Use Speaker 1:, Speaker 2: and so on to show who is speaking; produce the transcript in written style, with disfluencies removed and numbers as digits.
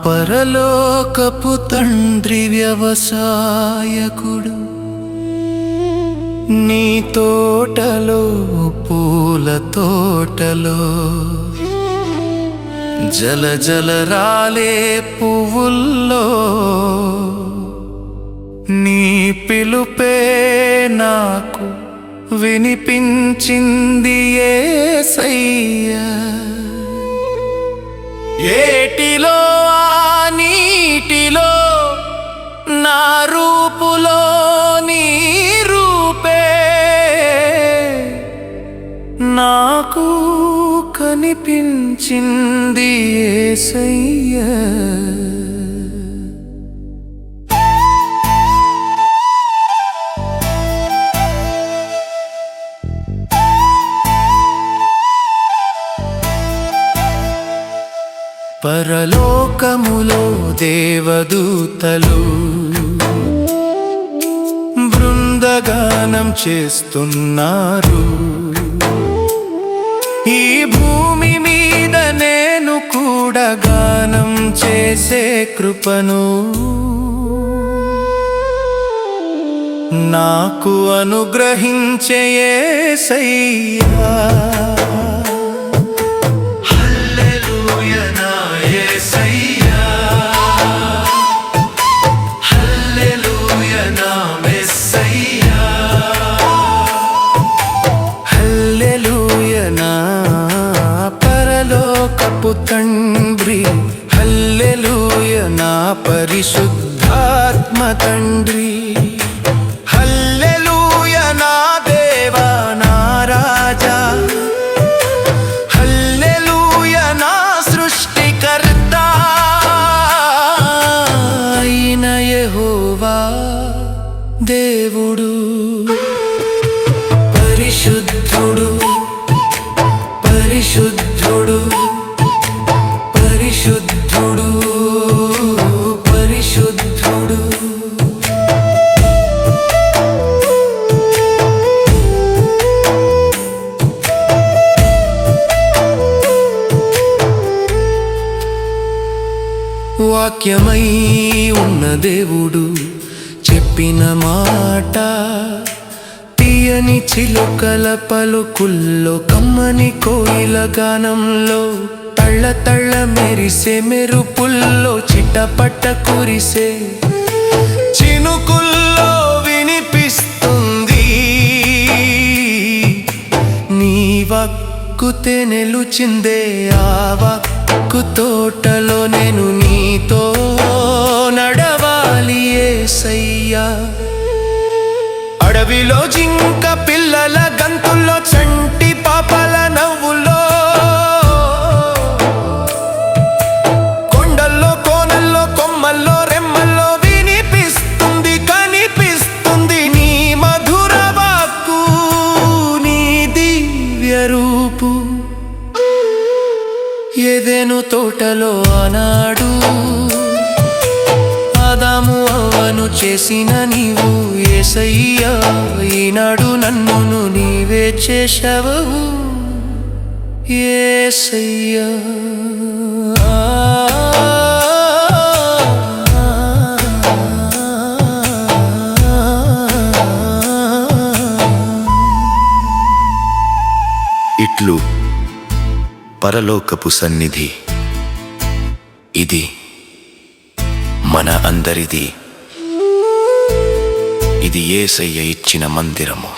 Speaker 1: పరలోకపు తండ్రి వ్యవసాయకుడు నీ తోటలో పూల తోటలో జల జల రాలే పువ్వుల్లో నీ పిలుపే నాకు వినిపించింది యేసయ్యా. ఏటిలో ఆ నీటిలో నా రూపులో నీ రూపే నాకు కనిపించింది యేసయ్యా. పరలోకములో దేవదూతలు బృందగానం చేస్తున్నారు. ఈ భూమి మీద నేను కూడా గానం చేసే కృపను నాకు అనుగ్రహించే యేసయ్యా. పరలోకపు తండ్రి హల్లెలూయా, నా పరిశుద్ధాత్మ తండ్రి హల్లెలూయా, నా దేవా నా రాజా హల్లెలూయా, నా సృష్టికర్త అయిన యెహోవా దేవుడు పరిశుద్ధుడు పరిశుద్ధుడు పరిశుద్ధుడు పరిశుద్ధుడు. వాక్యమై ఉన్న దేవుడు చెప్పిన మాట తీయని చిలుకల పలుకుల్లో కమ్మని కోయిల గానంలో తళ్ళ తళ్ళ మెరిసే మెరుపుల్లో చిటపట కురిసే చినుకుల్లో వినిపిస్తుంది నీ వాక్కు తెనెలుచిందే. ఆ వాక్కు తోటలో నేను నీతో నడవాలి యేసయ్యా. అడవిలో జింక పిల్లల గంతుల్లో చంటి పాపల నవ్వుల్లో కొండల్లో కోనల్లో కొమ్మల్లో రెమ్మల్లో వినిపిస్తుంది కనిపిస్తుంది నీ మధుర వాక్కు నీ దివ్య రూపు. ఏదెను తోటలో ఆనాడు ఆదాము అవ్వను చేసిన నీవు యేసయ్యా, ఈనాడు నన్ను నీవే చేశావు యేసయ్యా.
Speaker 2: ఇట్లు పరలోకపు సన్నిధి, ఇది మన అందరిది. ఇది యేసయ్య ఇచ్చిన మందిరము.